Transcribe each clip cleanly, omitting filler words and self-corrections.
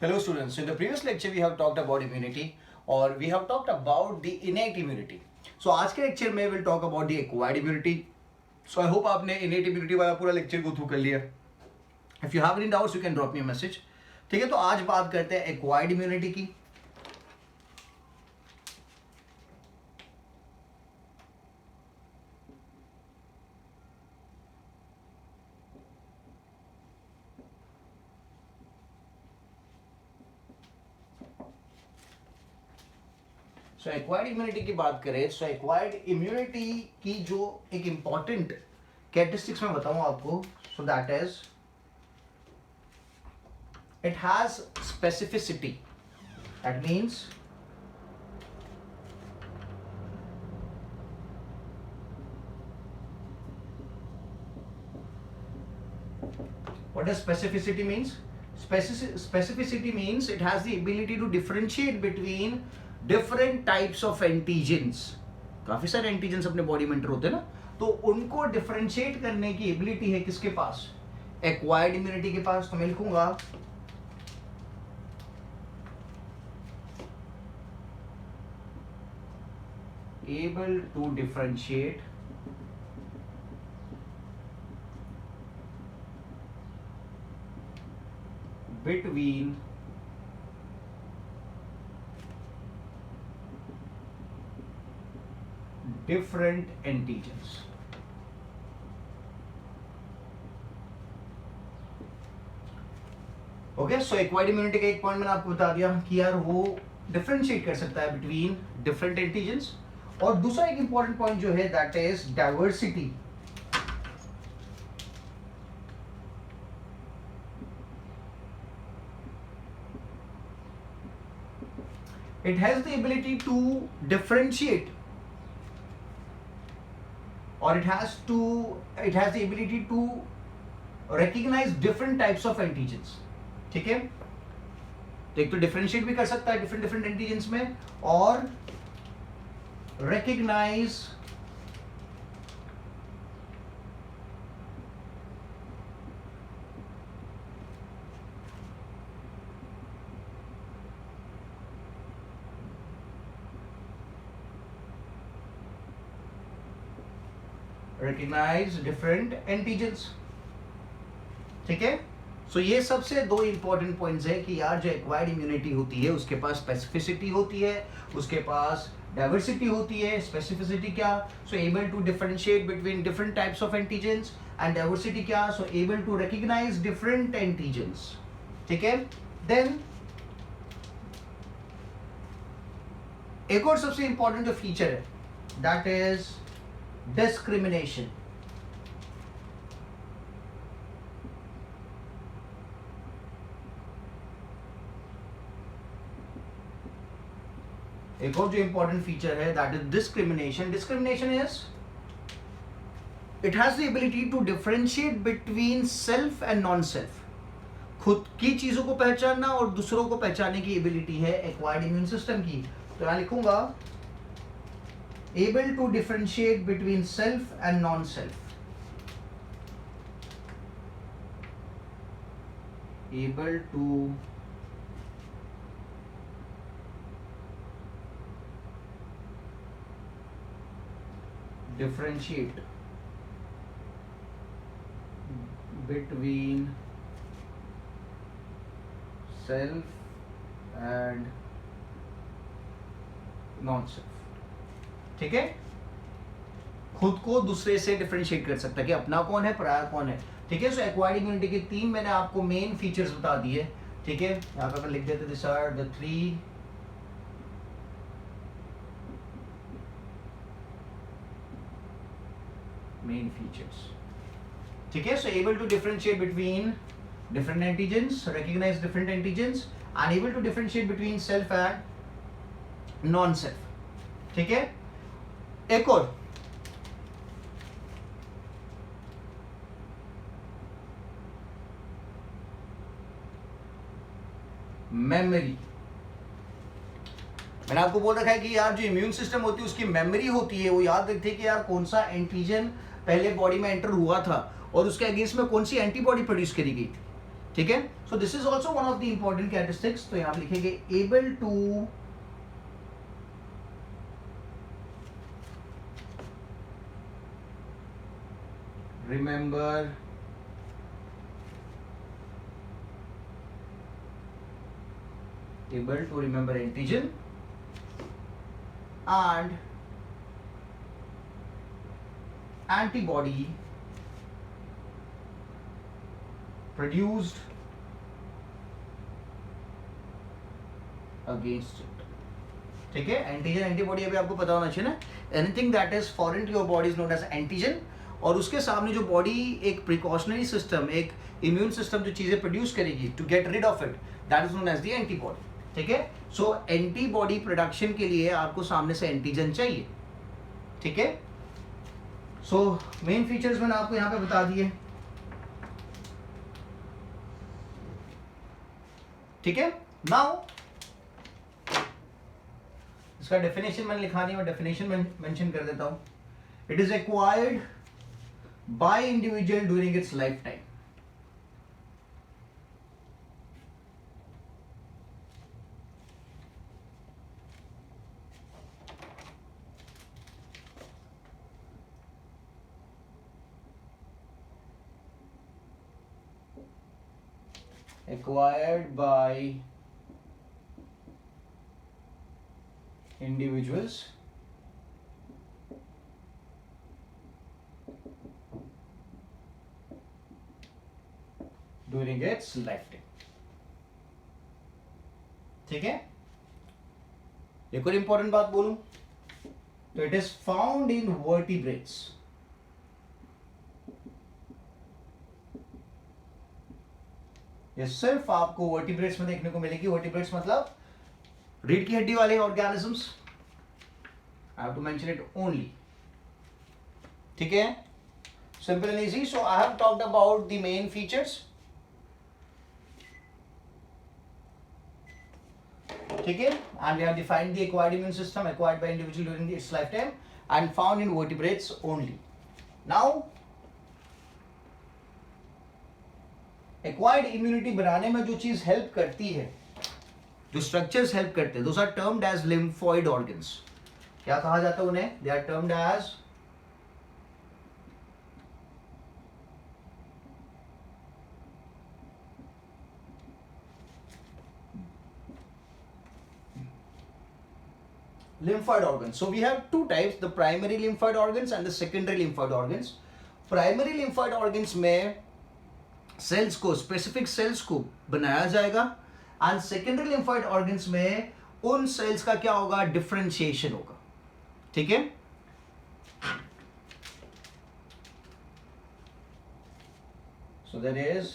Hello students, in the previous lecture we have talked about immunity or we have talked about the innate immunity. So आज के lecture में we'll talk about the acquired immunity. So I hope आपने innate immunity वाला पूरा lecture go through कर लिया. If you have any doubts you can drop me a message. ठीक है, तो आज बात करते हैं acquired immunity की. सो एक्वायर्ड इम्यूनिटी की बात करें, सो एक्वायर्ड इम्यूनिटी की जो एक इंपॉर्टेंट कैरेक्टरिस्टिक्स मैं बताऊं आपको, so that is it has specificity. That means what does specificity means? Specificity means it has the ability to differentiate between different types of antigens. काफी सारे एंटीजेंस अपने बॉडी में एंटर होते हैं ना, तो उनको डिफरेंशिएट करने की एबिलिटी है किसके पास? एक्वायर्ड इम्यूनिटी के पास. तो मैं लिखूंगा able to differentiate between different antigens. Okay, so acquired immunity का एक पॉइंट मैंने आपको बता दिया कि यार वो डिफरेंशिएट कर सकता है बिटवीन डिफरेंट एंटीजेंस. और दूसरा एक इंपॉर्टेंट पॉइंट जो है that is diversity. It has the ability to differentiate or it has the ability to recognize different types of antigens. ठीक है, तो एक तो डिफरेंशिएट भी कर सकता है डिफरेंट एंटीजेंस में और recognize डिफरेंट एंटीजेंस. ठीक है, सो ये सबसे दो इंपॉर्टेंट पॉइंट्स है कि यार जो एक्वायर्ड इम्यूनिटी होती है उसके पास स्पेसिफिसिटी होती है, उसके पास डाइवर्सिटी होती है. स्पेसिफिसिटी क्या? So able to differentiate between different types of antigens. And diversity क्या? So able to recognise different antigens. ठीक है, देन एक और सबसे इंपॉर्टेंट जो फीचर है दैट इज discrimination. एक और जो इंपॉर्टेंट फीचर है that is discrimination. Discrimination is it has the ability to differentiate between self and non self. खुद की चीजों को पहचानना और दूसरों को पहचानने की एबिलिटी है एक्वायर्ड इम्यून सिस्टम की. तो मैं लिखूंगा able to differentiate between self and non-self. Able to differentiate between self and non-self. ठीक है, खुद को दूसरे से डिफरेंशिएट कर सकता है कि अपना कौन है पराया कौन है. ठीक है, सो एक्वायर्ड इम्यूनिटी के तीन मैंने आपको मेन फीचर्स बता दिए. ठीक है, यहाँ पे अपन लिख देते this are the 3 main features. ठीक है, so able to differentiate between different antigens, recognise different antigens and able to differentiate between self and non self. ठीक है, एक और मेमोरी. मैंने आपको बोल रखा है कि यार जो इम्यून सिस्टम होती है उसकी मेमोरी होती है, वो याद रखती है कि यार कौन सा एंटीजन पहले बॉडी में एंटर हुआ था और उसके अगेंस्ट में कौन सी एंटीबॉडी प्रोड्यूस करी गई थी. ठीक है. So this is also one of the important characteristics. तो यहां पे लिखेंगे able to remember antigen and antibody produced against it. ठीक है. एंटीजन एंटीबॉडी अभी आपको पता होना चाहिए ना. Anything that is foreign to your body is known as antigen. और उसके सामने जो बॉडी एक प्रिकॉशनरी सिस्टम, एक इम्यून सिस्टम जो चीजें प्रोड्यूस करेगी to get rid of it, that is known as the antibody. ठीक है. सो एंटीबॉडी प्रोडक्शन के लिए आपको सामने से एंटीजन चाहिए. ठीक है. सो मेन फीचर्स मैंने आपको यहां पे बता दिए. ठीक है. नाउ इसका डेफिनेशन मैंने लिखा नहीं, मैं डेफिनेशन मेंशन कर देता हूं. It is acquired by individual during its life time. Acquired by individuals during its lifetime. ठीक है. एक और इंपॉर्टेंट बात बोलूं तो it is found in vertebrates. ये सिर्फ आपको वर्टिब्रेट्स में देखने को मिलेगी. वर्टिब्रेट्स मतलब रीढ़ की हड्डी वाले organisms. I have to mention it only. ठीक है. Simple and easy. So I have talked about the main features. ठीक है. And we have defined the acquired immune system acquired by individual during its life time and found in vertebrates only. Now acquired immunity बनाने में जो चीज help करती है, जो structures help करते हैं, those are termed as lymphoid organs. क्या कहा जाता है उन्हें? They are termed as lymphoid organs. So we have two types, the primary lymphoid organs and the secondary lymphoid organs. Primary lymphoid organs में sales को, specific sales को बनाया जाएगा एंड सेकेंडरी लिम्फॉइड ऑर्गन्स में उन सेल्स का क्या होगा? डिफरेंशिएशन होगा. ठीक है. So there is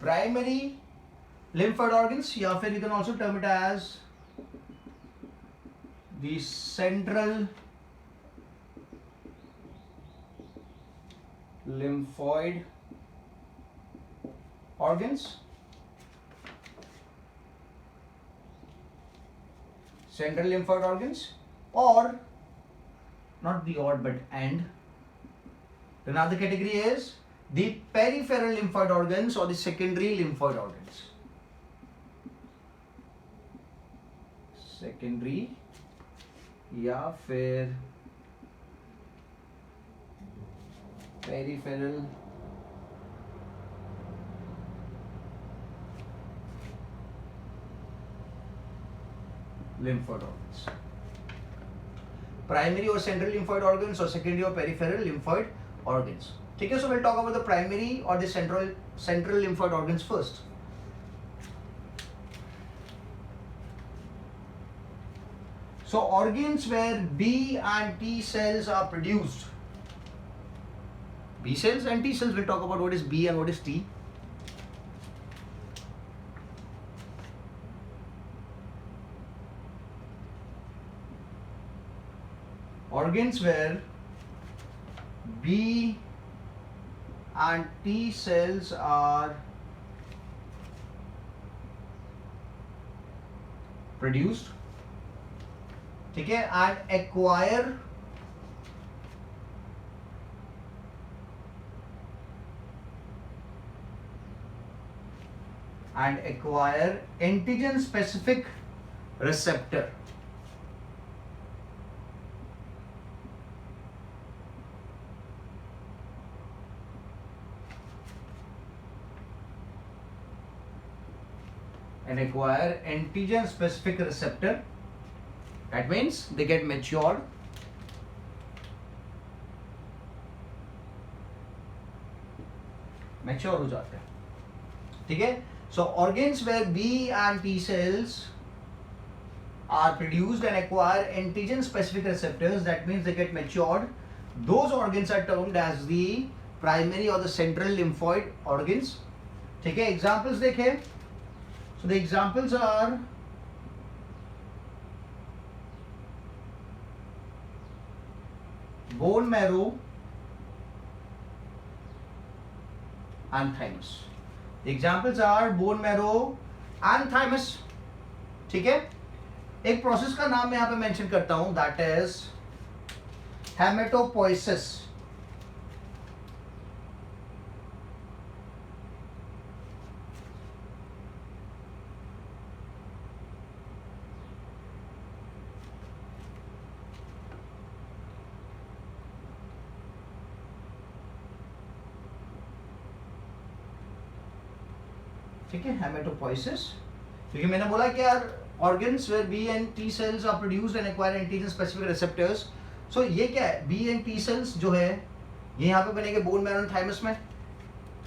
primary lymphoid organs, या फिर you can also term it as the central lymphoid organs. Central lymphoid organs, or not the odd but and. Another category is the peripheral lymphoid organs or the secondary lymphoid organs. Secondary या फिर peripheral lymphoid organs. Primary or central lymphoid organs or secondary or peripheral lymphoid organs. ठीक है. So we'll talk about the primary or the central lymphoid organs first. So organs where B and T cells are produced. B cells and T cells, we'll talk about what is B and what is T. Organs where B and T cells are produced, ठीक है, and acquire and acquire antigen specific receptor. And acquire antigen specific receptor. That means they get matured. Mature हो जाते हैं, ठीक है. So organs where B and T cells are produced and acquire antigen specific receptors, that means they get matured. Those organs are termed as the primary or the central lymphoid organs. ठीक है. Examples देखें. So the examples are bone marrow and thymus. The examples are bone marrow and thymus. ठीक है. एक process का नाम मैं यहाँ पे मेंशन करता हूं, दैट इज हेमेटोपोइसिस. ठीक है, हेमेटोपोइसिस. क्योंकि मैंने बोला कि यार organs where B and T cells are produced and acquire antigen specific receptors. So ये क्या है, बी एंड टी सेल्स जो है ये यहाँ पे बनेंगे बोन मैरो एंड थाइमस में.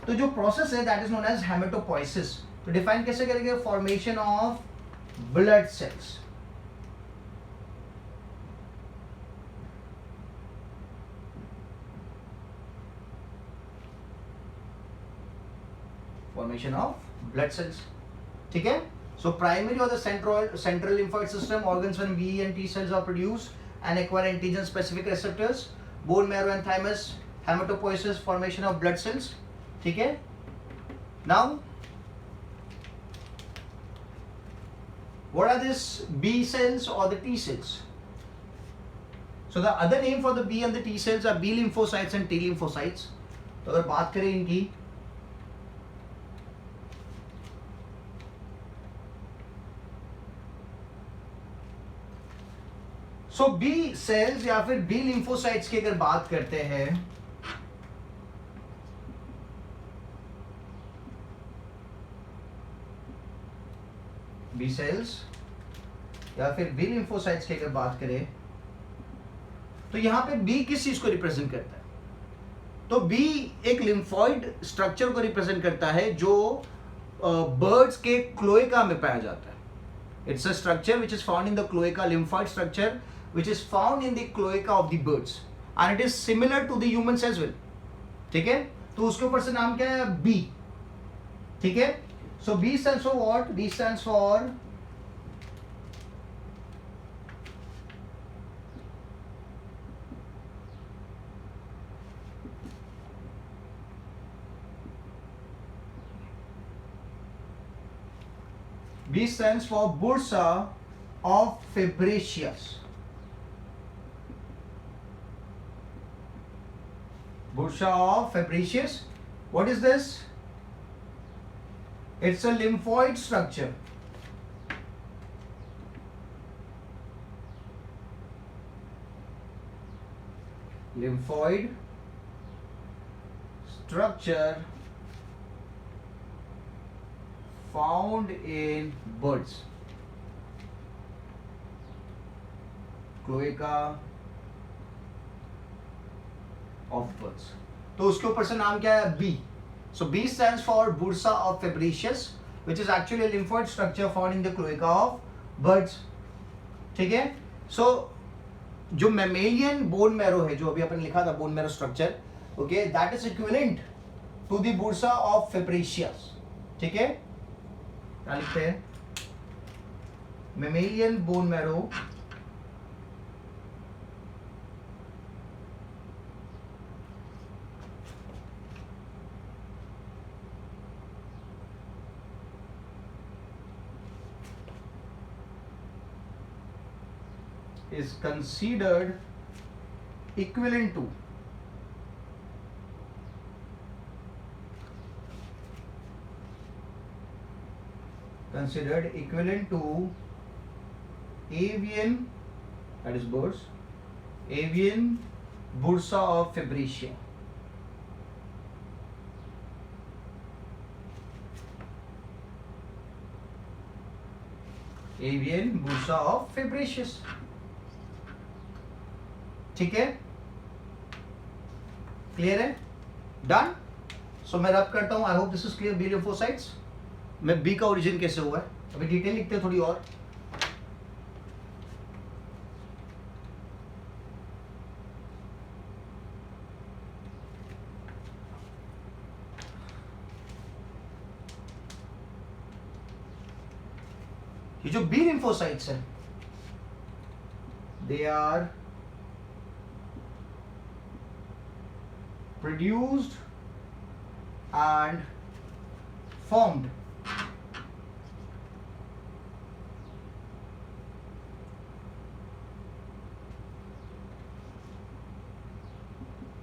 तो जो प्रोसेस है दैट इज नोन एज हेमेटोपोइसिस. तो डिफाइन कैसे करेंगे, formation of blood cells. Formation of blood cells. ठीक है. So primary or the central lymphoid system organs when B and T cells are produced and acquire antigen specific receptors. Bone marrow and thymus, hematopoiesis, formation of blood cells. ठीक है. Now what are these B cells or the T cells? So the other name for the B and the T cells are B lymphocytes and T lymphocytes. तो अगर बात करें इनकी, सो B sales या फिर B lymphocytes की अगर बात करते हैं, बी सेल्स या फिर बी लिम्फोसाइट्स की अगर बात करें तो यहां पे बी किस चीज को रिप्रेजेंट करता है, तो बी एक लिम्फॉइड स्ट्रक्चर को रिप्रेजेंट करता है जो बर्ड्स के क्लोएका में पाया जाता है. It's a structure which is found in the cloaca, lymphoid structure which is found in the cloaca of the birds and it is similar to the humans as well. ठीक है. तो उसके ऊपर से नाम क्या है, B. ठीक है. So B stands for what? B stands for B stands for Bursa of Fabricius. Bursa of Fabricius. What is this? It's a lymphoid structure. Lymphoid structure found in birds. Cloaca of birds. तो उसके ऊपर से नाम क्या है, B. So B stands for Bursa of Fabricius, which is actually a lymphoid structure found in the cloaca of birds. ठीक है. So जो mammalian bone marrow है, जो अभी अपन लिखा था bone marrow structure, okay, that is equivalent to the Bursa of Fabricius. ठीक है. क्या लिखते हैं, mammalian bone marrow is considered equivalent to considered equivalent to avian, that is birds, avian bursa of Fabaceae. Avian bursa of Fabaceae. ठीक है, clear है, done. सो मैं rub करता हूं. I hope this is clear. B lymphocytes में B का origin कैसे हुआ है, अभी डिटेल लिखते हैं थोड़ी और. ये जो बी लिम्फोसाइट्स है, they are produced and formed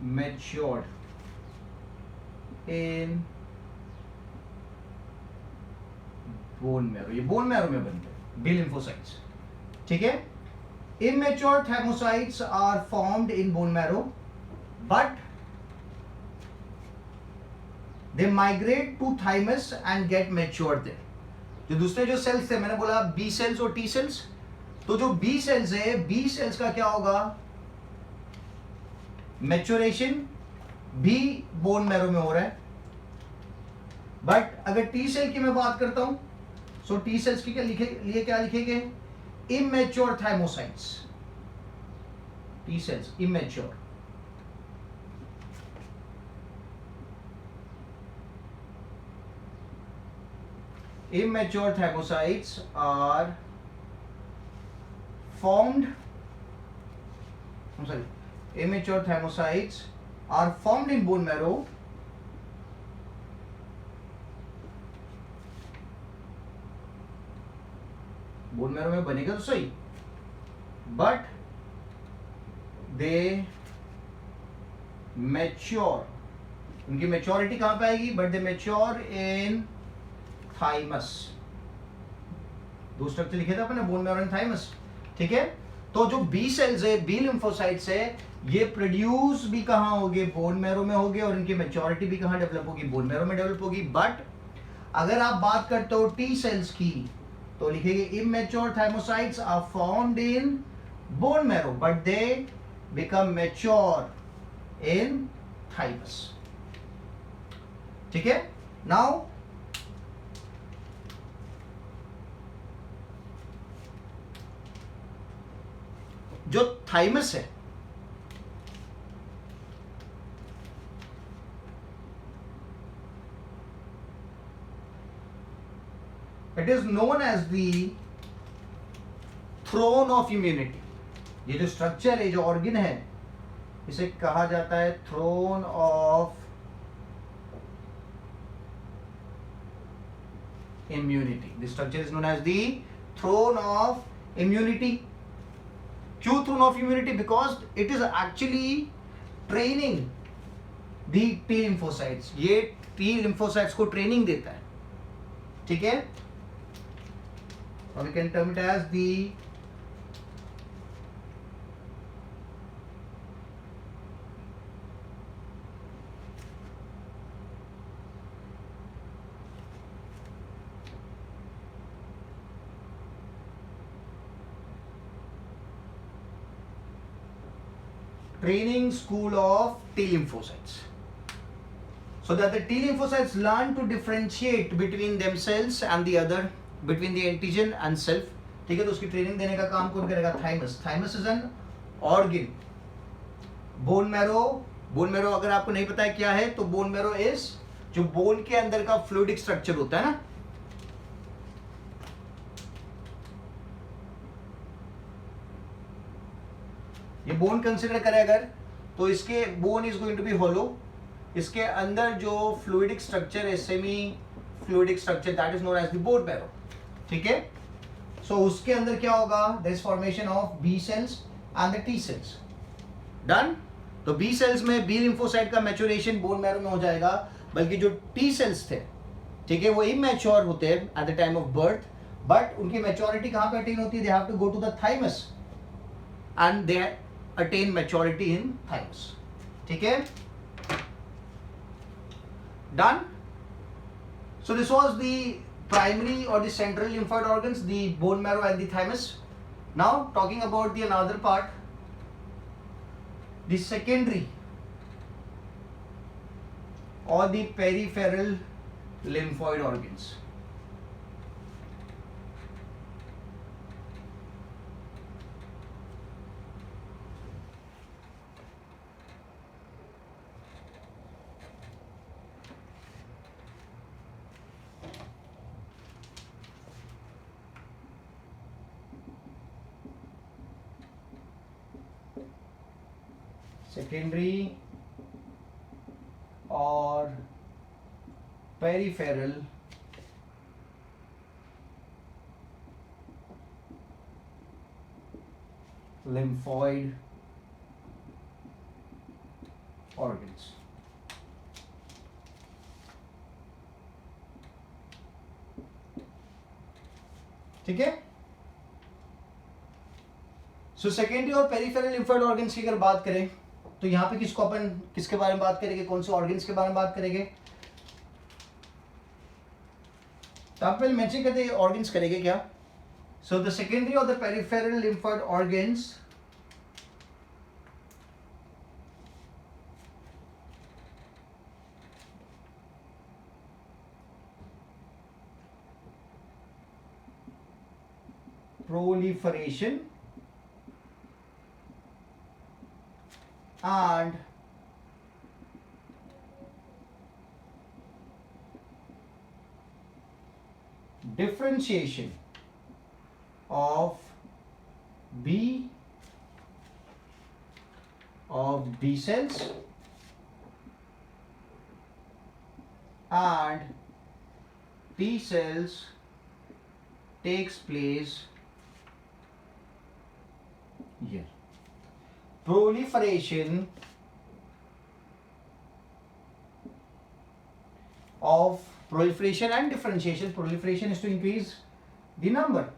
matured in bone marrow. ये bone marrow में बनते हैं बी lymphocytes. ठीक है. Immature thymocytes are formed in bone marrow, but they migrate to thymus and get matured there. जो दूसरे जो सेल्स थे, मैंने बोला बी सेल्स और टी सेल्स, तो जो बी सेल्स है, बी सेल्स का क्या होगा, मैच्योरेशन भी बोन मैरो में हो रहा है. बट अगर टी सेल की मैं बात करता हूं, सो टी सेल्स के लिए क्या लिखेंगे, immature thymocytes. T cells immature. Immature thymocytes are formed. I'm sorry. Immature thymocytes are formed in bone marrow. Bone marrow में बनेगा तो सही. But they mature. उनकी maturity कहाँ पे आएगी? But they mature in thymus. दो स्ट्रक्चर लिखे थे अपने, बोन मैरो एंड थाइमस. ठीक है. तो जो बी सेल्स है, बी लिम्फोसाइट्स है, ये प्रोड्यूस भी कहां होंगे, बोन मैरो में होंगे, और इनकी मैच्योरिटी भी कहां डेवलप होगी, बोन मैरो में डेवलप होगी. बट अगर आप बात करते हो टी सेल्स की, तो लिखेंगे immature thymocytes are formed in bone marrow, but they become mature in thymus. ठीक है. नाउ जो थाइमस है, it is known as the throne of immunity. ये जो स्ट्रक्चर है, जो ऑर्गन है, इसे कहा जाता है throne of immunity. The structure is known as the throne of immunity. क्यों throne of immunity? Because it is actually training the T lymphocytes. ये टी लिम्फोसाइट्स को ट्रेनिंग देता है. ठीक है. We can term it as the training school of T lymphocytes, so that the T lymphocytes learn to differentiate between themselves and the other, between the antigen and self. ठीक है. तो उसकी training देने का काम कौन करेगा? Thymus. Thymus is an organ. Bone marrow, bone marrow अगर आपको नहीं पता है क्या है, तो बोन मैरो इज जो बोन के अंदर का फ्लूइडिक स्ट्रक्चर होता है ना, ये बोन कंसिडर करें अगर, तो इसके bone is going to be hollow. इसके अंदर जो फ्लूइडिक स्ट्रक्चर है, semi fluidic structure, that is known as the bone marrow. ठीक है. सो उसके अंदर क्या होगा? There is formation of B cells and the T cells. Done. तो बी सेल्स में बी लिम्फोसाइट का मैच्योरेशन बोन मैरो में हो जाएगा, बल्कि जो टी सेल्स थे, ठीक है, वो इमेच्योर होते हैं at the time of birth, but उनकी मैच्योरिटी कहाँ पे अटेन होती है? They have to go to the thymus and they attain maturity in thymus. ठीक है, done. So this was the primary or the central lymphoid organs, the bone marrow and the thymus. Now talking about the another part, the secondary or the peripheral lymphoid organs. Secondary or peripheral lymphoid organs. ठीक है, so secondary और peripheral lymphoid organs की अगर बात करें तो यहाँ पे किसके बारे में बात करेंगे? कौन से ऑर्गन्स के बारे में बात करेंगे? तो आप पहले मेंशन करते हैं ऑर्गन्स करेंगे क्या? सो द सेकेंडरी और the peripheral lymphoid organs proliferation and differentiation of B cells and T cells takes place here. Proliferation and differentiation. Proliferation is to increase the number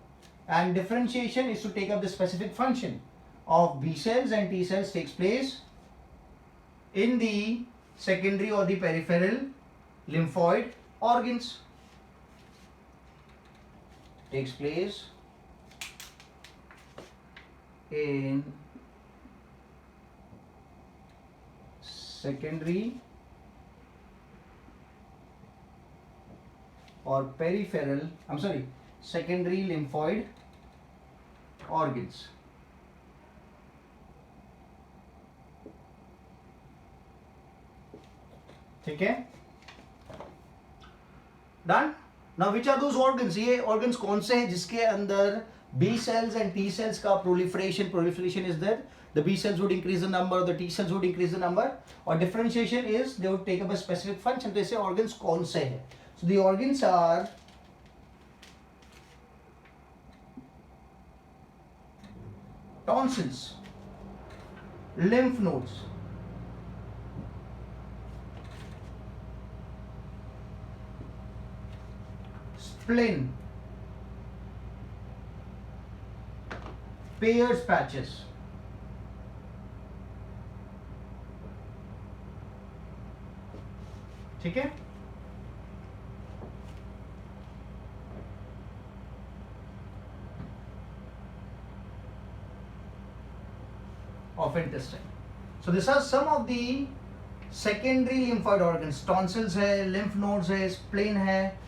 and differentiation is to take up the specific function of B cells and T cells takes place in the secondary or the peripheral lymphoid organs. Takes place in secondary or secondary lymphoid organs. ठीक है, done. Now which are those organs? ये organs कौन से हैं जिसके अंदर B cells and T cells का proliferation is there. The B cells would increase the number, the T cells would increase the number, or differentiation is they would take up a specific function. तो ऐसे organs कौन से हैं? So the organs are tonsils, lymph nodes, spleen, Peyer's patches, ठीक है, of intestine. So these are some of the secondary lymphoid organs. Tonsils है, lymph nodes है, spleen है,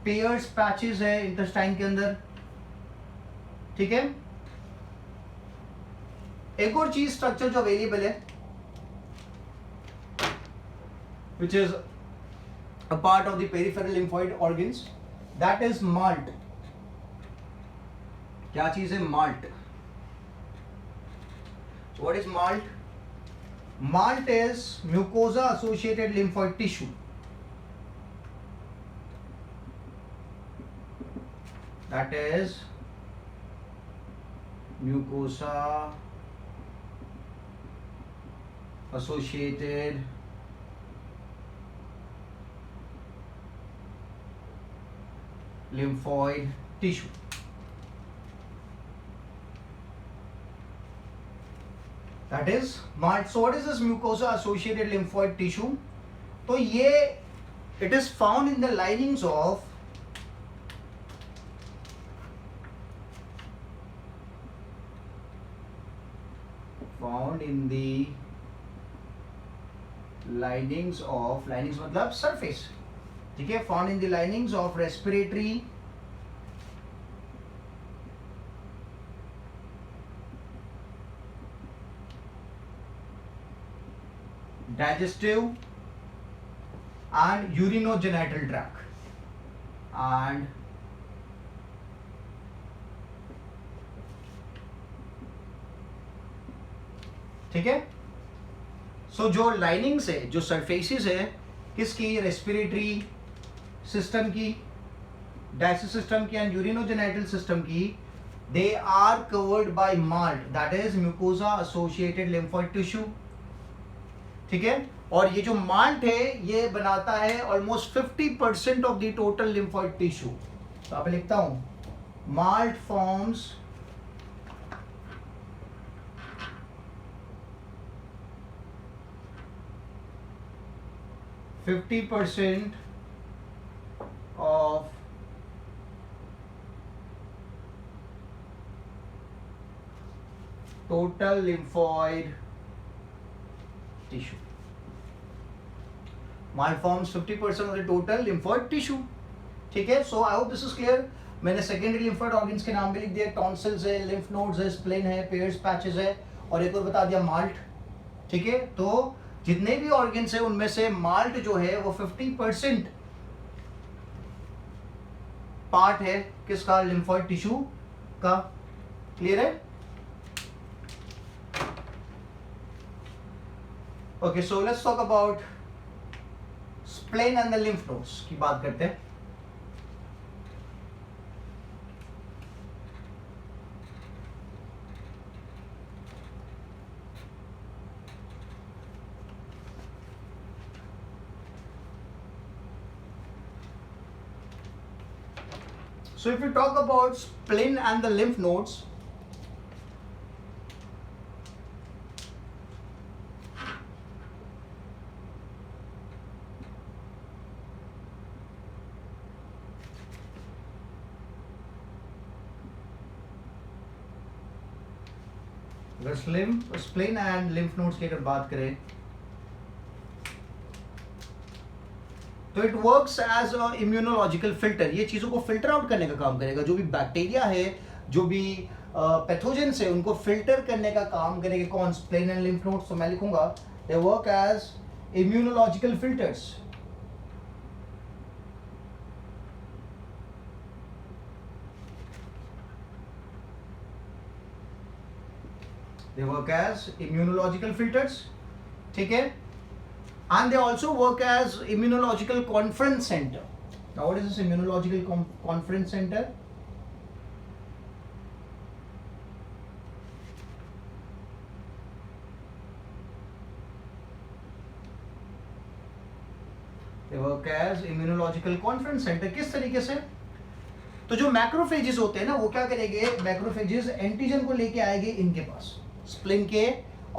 Peyer's patches है intestine के अंदर, ठीक है। एक और चीज स्ट्रक्चर जो अवेलेबल है which is a part of the peripheral lymphoid organs, that is malt. क्या चीज है? malt. So what is malt? Malt is mucosa associated lymphoid tissue. That is mucosa associated lymphoid tissue. That is MALT. So what is this mucosa associated lymphoid tissue? तो ये it is found in the linings of linings मतलब surface, ठीक है, found in the linings of respiratory, digestive and urinogenital tract and ठीक है. सो जो linings है, जो सरफेसेस है किसकी, रेस्पिरेटरी सिस्टम की, डाइजेस्टिव सिस्टम की एंड यूरिनोजेनिटल सिस्टम की, they are covered by MALT, that is mucosa associated lymphoid tissue. ठीक है. और ये जो माल्ट है ये बनाता है almost 50% of the total lymphoid tissue. तो आप लिखता हूं malt forms 50% of total lymphoid tissue. MALT forms 50% of the total lymphoid tissue. ठीक है. So I hope this is clear. मैंने सेकेंडरी लिम्फोइड ऑर्गन्स के नाम भी लिख दिए, टॉन्सिल्स है, लिम्फ नोड्स है, स्प्लेन है, पेयर्स पैचेस है, और एक और बता दिया माल्ट. ठीक है. तो जितने भी ऑर्गन्स है उनमें से माल्ट जो है वो 50% पार्ट है किसका, लिम्फोइड टिश्यू का. क्लियर है. Okay, so let's talk about spleen and the lymph nodes की बात करते हैं. So if we talk about spleen and the lymph nodes, अगर स्प्लेन एंड लिम्फ नोड्स की अगर बात करें तो it works as a immunological filter. ये चीजों को फिल्टर आउट करने का काम करेगा. जो भी बैक्टीरिया है, जो भी पैथोजेंस है, उनको फिल्टर करने का काम करेगा कौन, स्प्लेन एंड लिम्फ नोड्स. तो मैं लिखूंगा they work as immunological filters. They work as immunological filters. ठीक है. And they also work as immunological conference center. Now what is this immunological conference center? They work as immunological conference center. किस तरीके से? तो जो macrophages होते हैं ना, वो क्या करेंगे, मैक्रोफेजेस एंटीजन को लेके आएंगे इनके पास, स्प्लिन के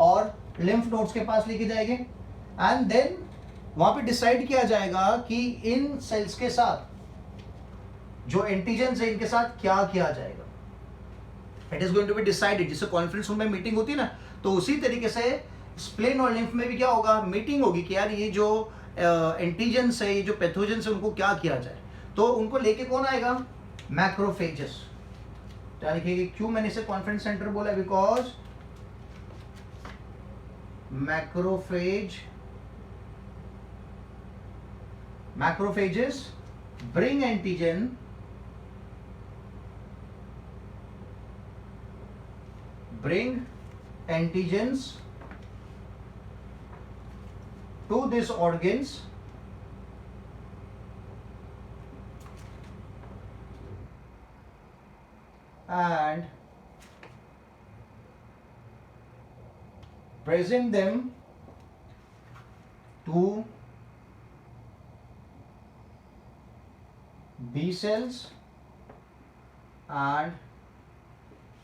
और लिम्फ नोड्स के पास लेके जाएंगे, एंड देन वहां पे डिसाइड किया जाएगा कि इन सेल्स के साथ जो एंटीजन है इनके साथ क्या किया जाएगा. It is going to be decided. जिससे कॉन्फ्रेंस रूम में मीटिंग होती है ना, तो उसी तरीके से स्प्लिन और लिम्फ में भी क्या होगा, मीटिंग होगी कि यार ये जो एंटीजन है, ये जो पैथोजन है, उनको क्या किया जाए. तो उनको लेके कौन आएगा, मैक्रोफेजेस. क्या लिखेंगे, क्यों मैंने इसे कॉन्फ्रेंस सेंटर बोला, because macrophages bring antigens to these organs and present them to B cells and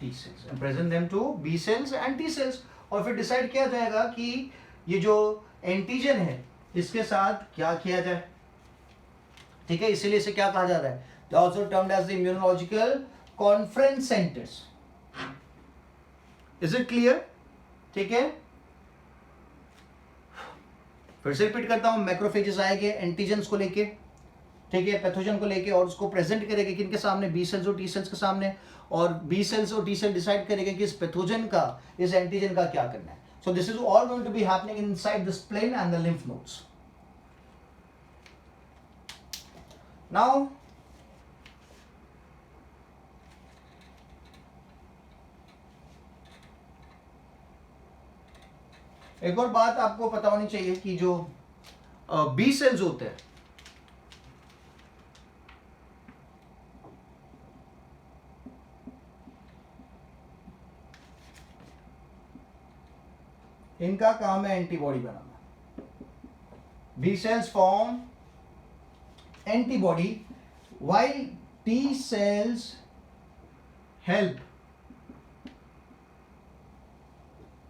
T cells and present them to B cells and T cells. और फिर डिसाइड किया जाएगा कि ये जो एंटीजन है इसके साथ क्या किया जाए, ठीक है, इसीलिए इसे क्या कहा जा रहा है, they are also termed as the immunological conference centers. Is it clear? ठीक है, फिर से रिपीट करता हूं, मैक्रोफेजेस आएंगे एंटीजेंस को लेके, ठीक है, पैथोजन को लेके, और उसको प्रेजेंट करेंगे किनके सामने, बी सेल्स और टी सेल्स के सामने, और बी सेल्स और टी सेल डिसाइड करेंगे कि इस पैथोजन का, इस एंटीजन का क्या करना है. So this is all going to be happening inside the spleen and the lymph nodes. Now एक और बात आपको पता होनी चाहिए कि जो बी सेल्स होते हैं, इनका काम है एंटीबॉडी बनाना. B cells form antibody while T cells help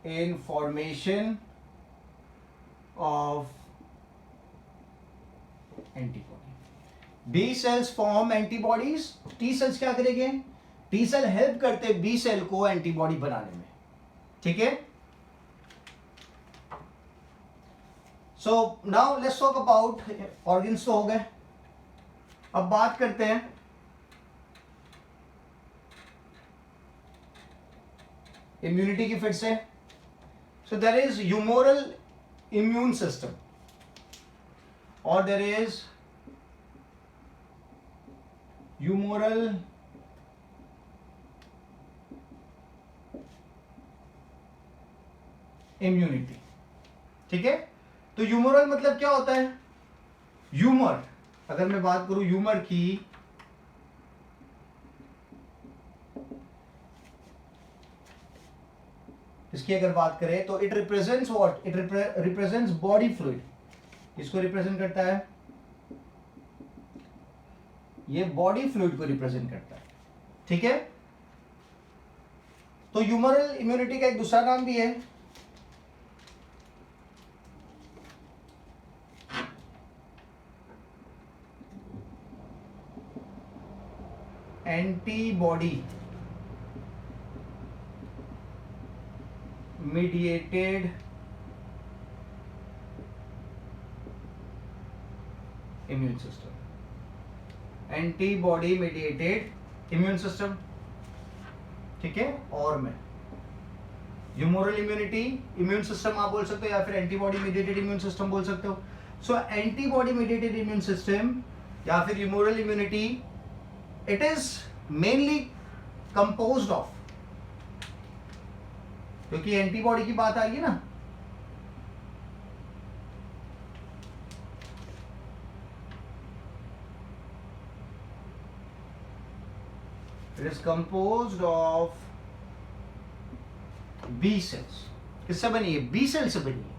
in formation of antibody. B cells form antibodies, T cells क्या करेंगे? T cell help करते B cell को एंटीबॉडी बनाने में, ठीक है? So now let's talk about organs तो हो गए. अब बात करते हैं इम्यूनिटी की फिर से. So there is humoral immune system और देयर इज ह्यूमोरल इम्यूनिटी, ठीक है. तो ह्यूमोरल मतलब क्या होता है? ह्यूमर, अगर मैं बात करूं ह्यूमर की, इसकी अगर बात करें तो it represents what? It represents body fluid. इसको रिप्रेजेंट करता है, ये बॉडी फ्लूइड को रिप्रेजेंट करता है, ठीक है. तो ह्यूमरल इम्यूनिटी का एक दूसरा नाम भी है antibody mediated immune system. Antibody mediated immune system, ठीक है. और मैं ह्यूमोरल इम्यूनिटी, इम्यून सिस्टम आप बोल सकते हो या फिर एंटीबॉडी मीडिएटेड इम्यून सिस्टम बोल सकते हो. So antibody mediated immune system या फिर humoral immunity, it is mainly composed of, क्योंकि एंटीबॉडी की बात आ रही है ना, it is composed of B cells. किससे बनी है? बी सेल से बनी है.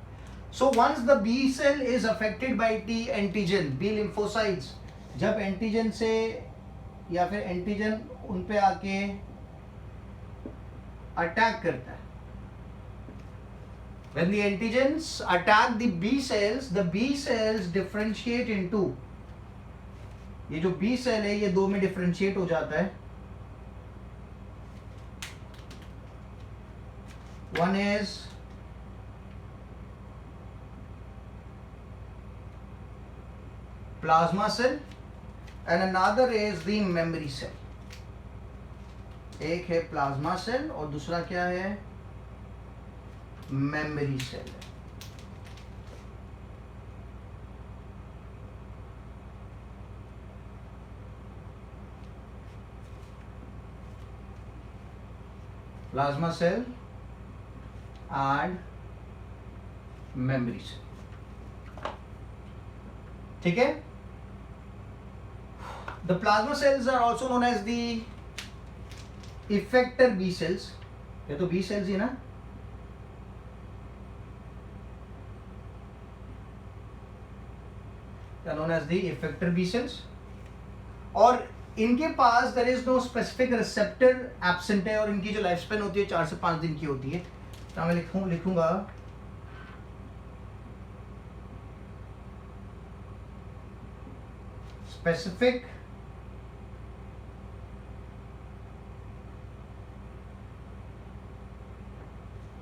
So once the B cell is affected by T antigen, B lymphocytes, जब एंटीजन से या फिर एंटीजन उन पे आके अटैक करता है, when the antigens attack the B cells differentiate into, ये जो B cell है ये दो में डिफरेंशिएट हो जाता है. One is plasma cell and another is the memory cell. एक है प्लाज्मा सेल और दूसरा क्या है? Memory cell. Plasma cell and memory cell, ठीक है. The plasma cells are also known as the effector B cells. ये तो बी सेल्स ही ना, known as the effector B cells. और इनके पास there is no specific receptor absent है और इनकी जो लाइफ स्पेन होती है 4 से 5 दिन की होती है। तो मैं लिखूंगा specific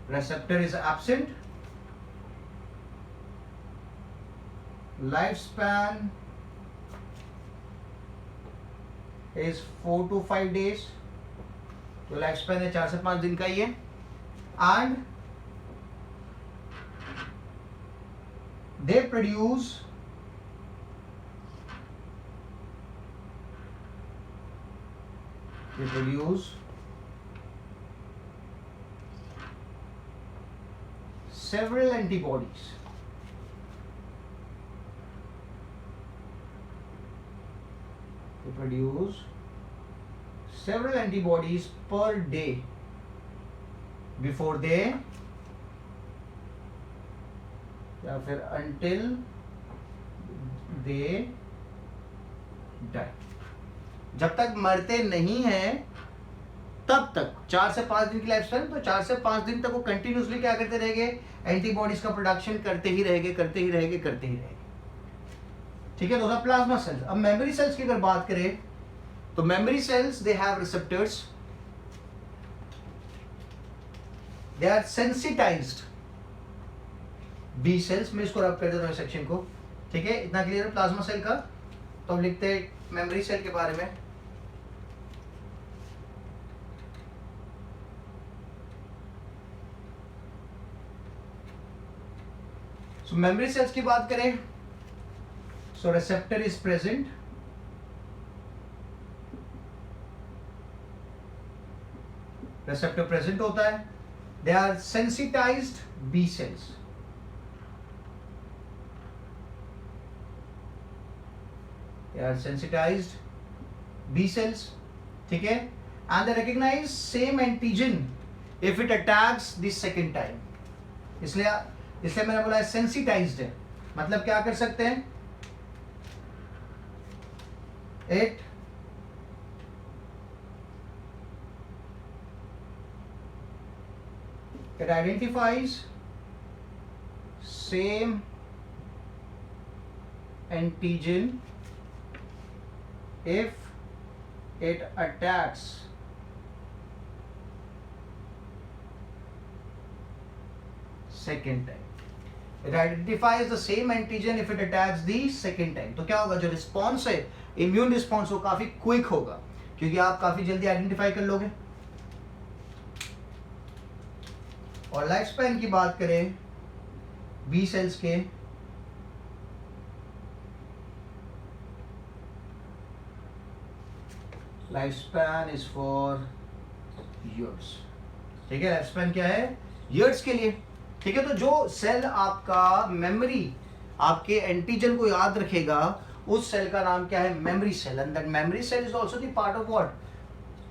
receptor is absent, lifespan is 4 to 5 days, तो लाइफ स्पैन है 4 से 5 दिन का ही है। And they produce several antibodies. They produce several antibodies per day before they या फिर until they die. जब तक मरते नहीं हैं तब तक 4 से 5 दिन की लाइफ स्पैन, तो 4 से 5 दिन तक वो कंटिन्यूसली क्या करते रहेंगे, एंटीबॉडीज का प्रोडक्शन करते ही रहेंगे। ठीक है, तो प्लाज्मा सेल्स। अब मेमोरी सेल्स की अगर बात करें तो memory cells they have receptors, they are sensitised B cells. मैं इसको रब कर देता हूं सेक्शन को। ठीक है, इतना क्लियर है प्लाज्मा सेल का। तो हम लिखते हैं मेमोरी सेल के बारे में। सो मेमोरी सेल्स की बात करें, so receptor is present, receptor present होता है। They are sensitised B cells, they are sensitised B cells. ठीक है, and they recognise same antigen if it attacks the second time. इसलिए मैंने बोला सेंसिटाइज्ड है, मतलब क्या कर सकते हैं, it identifies same antigen if it attacks second time. It identifies the same antigen if it attacks the second time. तो क्या होगा, जो रिस्पॉन्स है, इम्यून रिस्पॉन्स, वो काफी क्विक होगा, क्योंकि आप काफी जल्दी आइडेंटिफाई कर लोगे। और लाइफ स्पैन की बात करें बी सेल्स के, life span is for years. ठीक है, लाइफ स्पैन क्या है, ईयर्स के लिए। ठीक है, तो जो सेल आपका मेमोरी, आपके एंटीजन को याद रखेगा, उस सेल का नाम क्या है, memory cell. And that memory cell is also the part of what,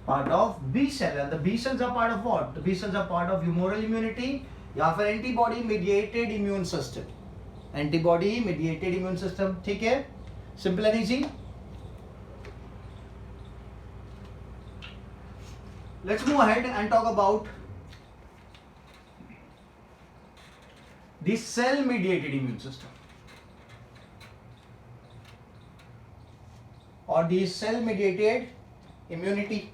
part of B cell. And the B cells are part of what, the B cells are part of humoral immunity या फिर antibody mediated immune system, antibody mediated immune system. ठीक है, simple and easy. Let's move ahead and talk about the cell mediated immune system or the cell mediated immunity.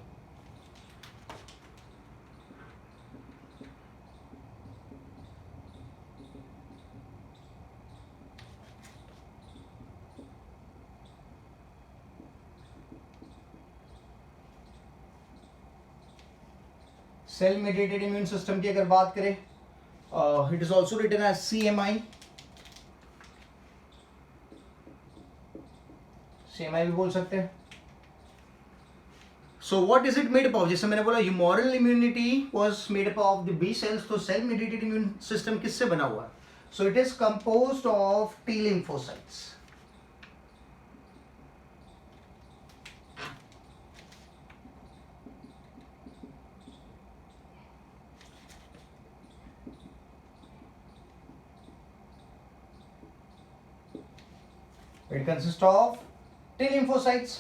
cell mediated immune system की अगर बात करें, it is also written as CMI. CMI भी बोल सकते हैं। So what is it made up of? जैसे मैंने बोला humoral immunity was made up of the B cells, तो cell mediated immune system किससे बना हुआ है? So it is composed of T lymphocytes. It consists of T lymphocytes.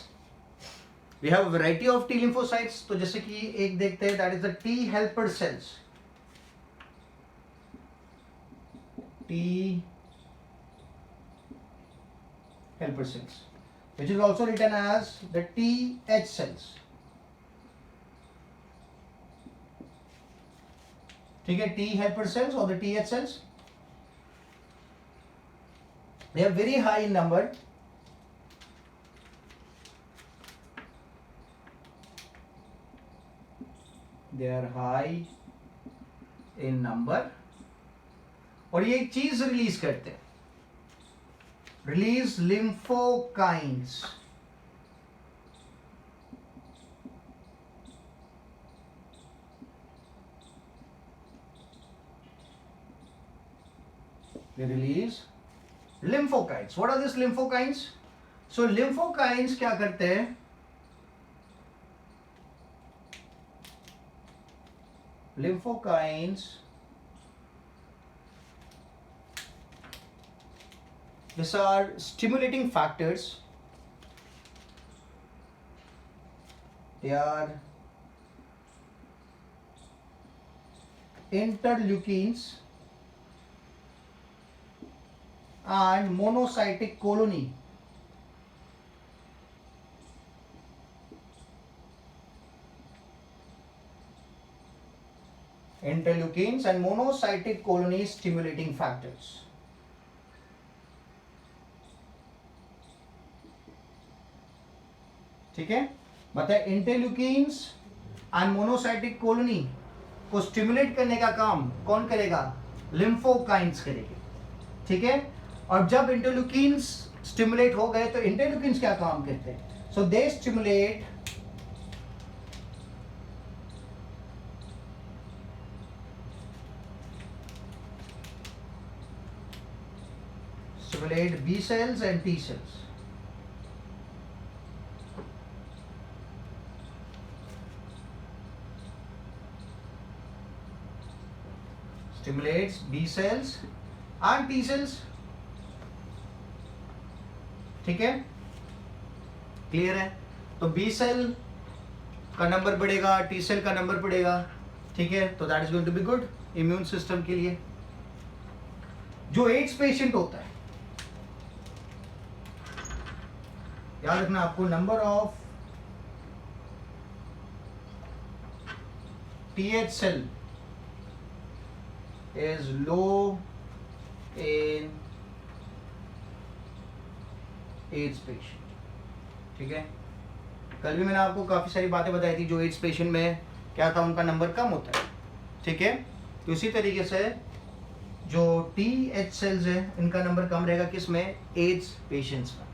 We have variety of T lymphocytes. तो जैसे कि एक देखते हैं, that is the T helper cells. T helper cells, which is also written as the TH cells. ठीक है, T helper cells or the TH cells, they are very high in number. They are high in number और ये एक चीज release करते हैं, release lymphokines. They release lymphokines. What are these lymphokines? So lymphokines क्या करते हैं? Lymphokines, these are stimulating factors. They are interleukins and monocytic colony. Interleukins and monocytic colony stimulating factors. ठीक है, मतलब इंटरल्यूकिन्स एंड मोनोसाइटिक कॉलोनी को stimulate करने का काम कौन करेगा? लिम्फोकाइंस करेंगे। ठीक है, और जब इंटरल्यूकिन्स स्टिमुलेट हो गए तो इंटरल्यूकिन्स क्या काम करते हैं? So they stimulate B cells and T cells. Stimulates B cells and T cells. ठीक है, क्लियर है? तो B सेल का नंबर बढ़ेगा, T सेल का नंबर बढ़ेगा। ठीक है, तो that is going to be good immune system के लिए। जो एड्स पेशेंट होता है, याद रखना आपको, number of TH cell is low in AIDS patient. ठीक है, कल भी मैंने आपको काफी सारी बातें बताई थी, जो एड्स पेशेंट में क्या था, उनका नंबर कम होता है। ठीक है, तो इसी तरीके से जो TH सेल्स है, इनका नंबर कम रहेगा किसमें? एड्स पेशेंट्स में।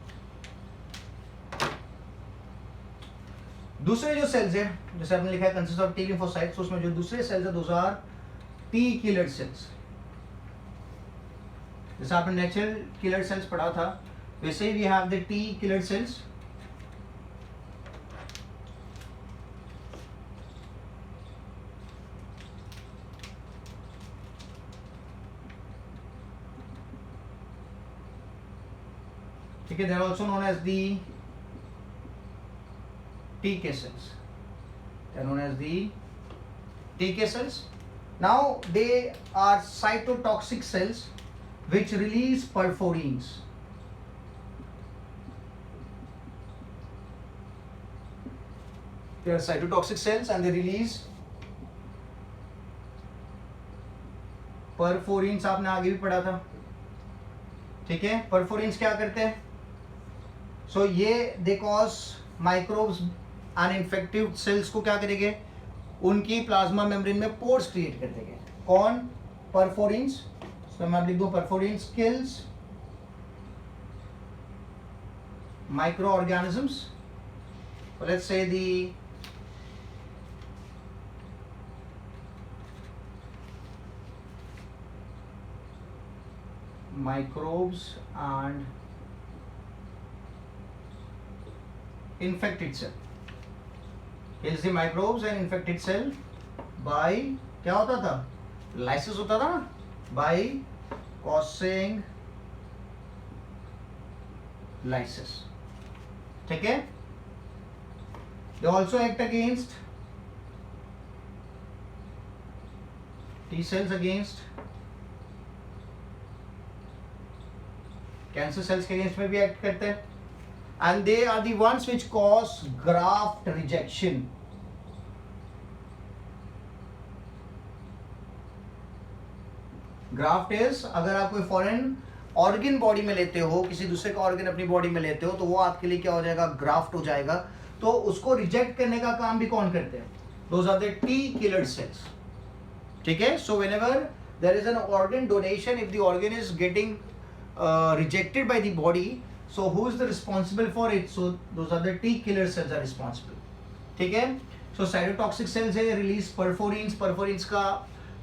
दूसरे जो सेल्स है, जैसे आपने लिखा है कंसिस्ट ऑफ टी लिम्फोसाइट्स, उसमें जो दूसरे सेल्स है those are T killer cells. जैसे आपने नेचुरल किलर सेल्स पढ़ा था, वैसे ही we have the T killer cells. ठीक है, they are also known as the TK cells. They are known as the TK cells. Now they are cytotoxic cells which release perforins. They are cytotoxic cells and they release perforins. आपने आगे भी पढ़ा था। ठीक है, perforins क्या करते हैं? So ये they cause microbes and infective cells को क्या करेंगे? उनकी प्लाज्मा मेम्ब्रेन में पोर्स क्रिएट कर देंगे। कौन? परफोरिन्स। तो मैं लिख दूं perforins kills micro organisms. Let's say the microbes and infected cell. Kills the microbes and infected cell by क्या होता था? lysis होता था ना? by causing lysis. ठीक है, They also act against T cells, against cancer cells के against में भी एक्ट करते हैं, and they are the ones which cause graft rejection. Graft is, अगर आप कोई फॉरेन ऑर्गन बॉडी में लेते हो, किसी दूसरे का ऑर्गन अपनी बॉडी में लेते हो, तो वो आपके लिए क्या हो जाएगा, ग्राफ्ट हो जाएगा. तो उसको रिजेक्ट करने का काम भी कौन करते हैं, those are the T killer cells. ठीक है. So whenever there is an organ donation, if the organ is getting rejected by the body, so who is the responsible for it? So those are the T killer cells are responsible. ठीक है. So cytotoxic cells है, release perforins. Perforins का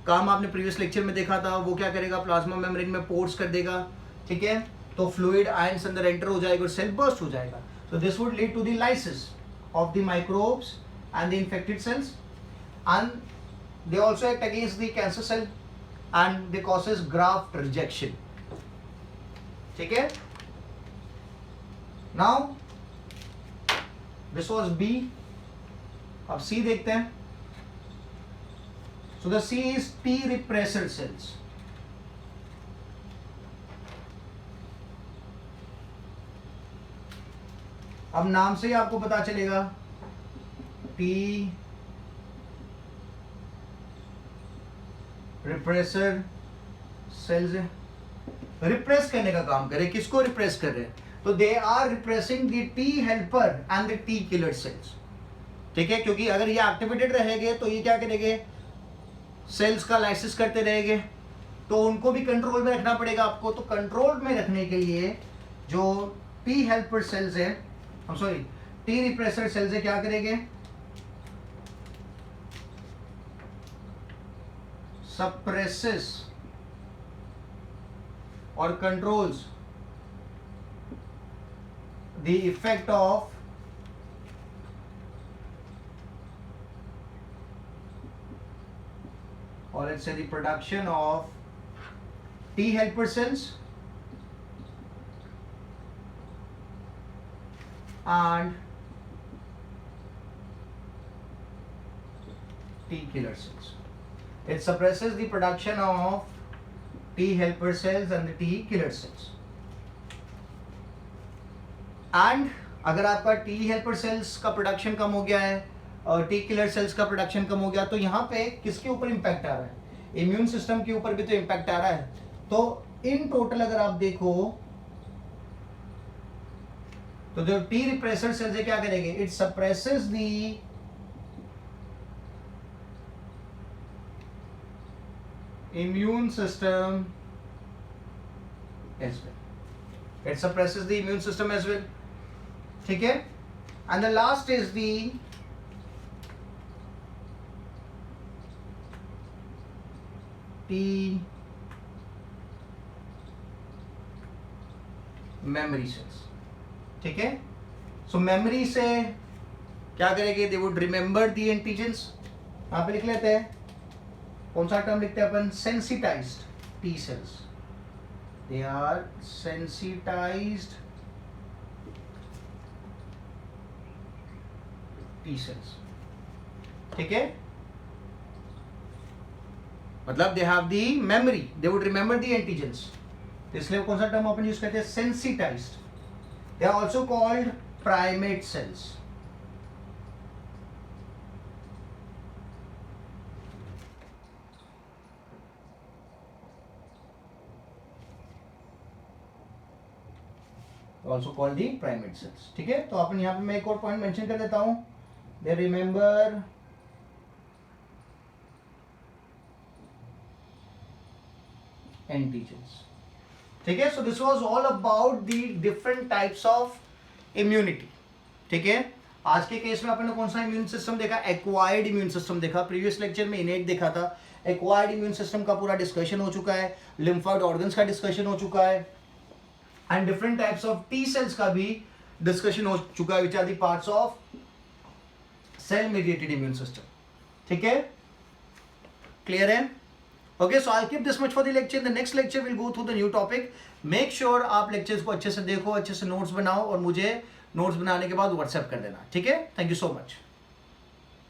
काम आपने previous lecture में देखा था, वो क्या करेगा, प्लाज्मा मेम्ब्रेन में पोर्स कर देगा. ठीक है. तो फ्लूइड आयंस अंदर एंटर हो जाएगा और सेल बर्स्ट हो जाएगा. So this would lead to the lysis of the microbes and the infected cells, and they also act against the cancer cell and they causes graft rejection. ठीक है. Now this was B. अब C देखते हैं. So the C is T repressor cells. अब नाम से ही आपको पता चलेगा, टी रिप्रेसर सेल्स है, रिप्रेस करने का काम करे. किसको रिप्रेस कर रहे हैं, तो they are repressing the T helper and the T killer cells. ठीक है. क्योंकि अगर ये एक्टिवेटेड रहेंगे तो ये क्या करेंगे, सेल्स का लाइसिस करते रहेंगे, तो उनको भी कंट्रोल में रखना पड़ेगा आपको. तो कंट्रोल में रखने के लिए जो टी हेल्पर सेल्स है, हम सॉरी टी रिप्रेसर सेल्स है, क्या करेंगे, suppresses or controls the effect of or let's say the production of T helper cells and T killer cells. It suppresses the production of T helper cells and the T killer cells. And अगर आपका T helper cells का production कम हो गया है और T killer cells का production कम हो गया, तो यहाँ पे किसके ऊपर इम्पैक्ट आ रहा है, इम्यून सिस्टम के ऊपर भी तो इम्पैक्ट आ रहा है. तो इन टोटल अगर आप देखो तो जो T रिप्रेसर सेल्स है क्या करेंगे, it suppresses the immune system as well. It suppresses the immune system as well. ठीक है. And the last is the T memory cells. ठीक है. So memory से क्या करेंगे, they would remember the antigens. यहाँ पे लिख लेते हैं, कौन सा टर्म लिखते हैं अपन, sensitised T cells. They are sensitised T cells. ठीक है. मतलब they have the memory, they would remember the antigens. इसलिए कौन सा टर्म अपन यूज करते हैं, sensitised. They are also called primate cells. also called the primate cells. ठीक है. तो अपन यहाँ पे मैं एक और पॉइंट मेंशन कर देता हूँ, they remember antigens. ठीक है. So this was all about the different types of immunity. ठीक है. आज के केस में अपन ने कौन सा इम्यून सिस्टम देखा, एक्वायर्ड इम्यून सिस्टम देखा. प्रीवियस लेक्चर में इनेट देखा था. एक्वायर्ड इम्यून सिस्टम का पूरा डिस्कशन हो चुका है, लिम्फोइड ऑर्गन्स का डिस्कशन हो चुका है, and different types of T cells का भी डिस्कशन हो चुका है, which are the parts of cell mediated immune system. ठीक है. क्लियर है. Okay. So I keep this much for the lecture. The next lecture will go through the new topic. Make sure आप lectures को अच्छे से देखो, अच्छे से नोट्स बनाओ और मुझे नोट्स बनाने के बाद व्हाट्सएप कर देना, ठीक है। Thank you so much.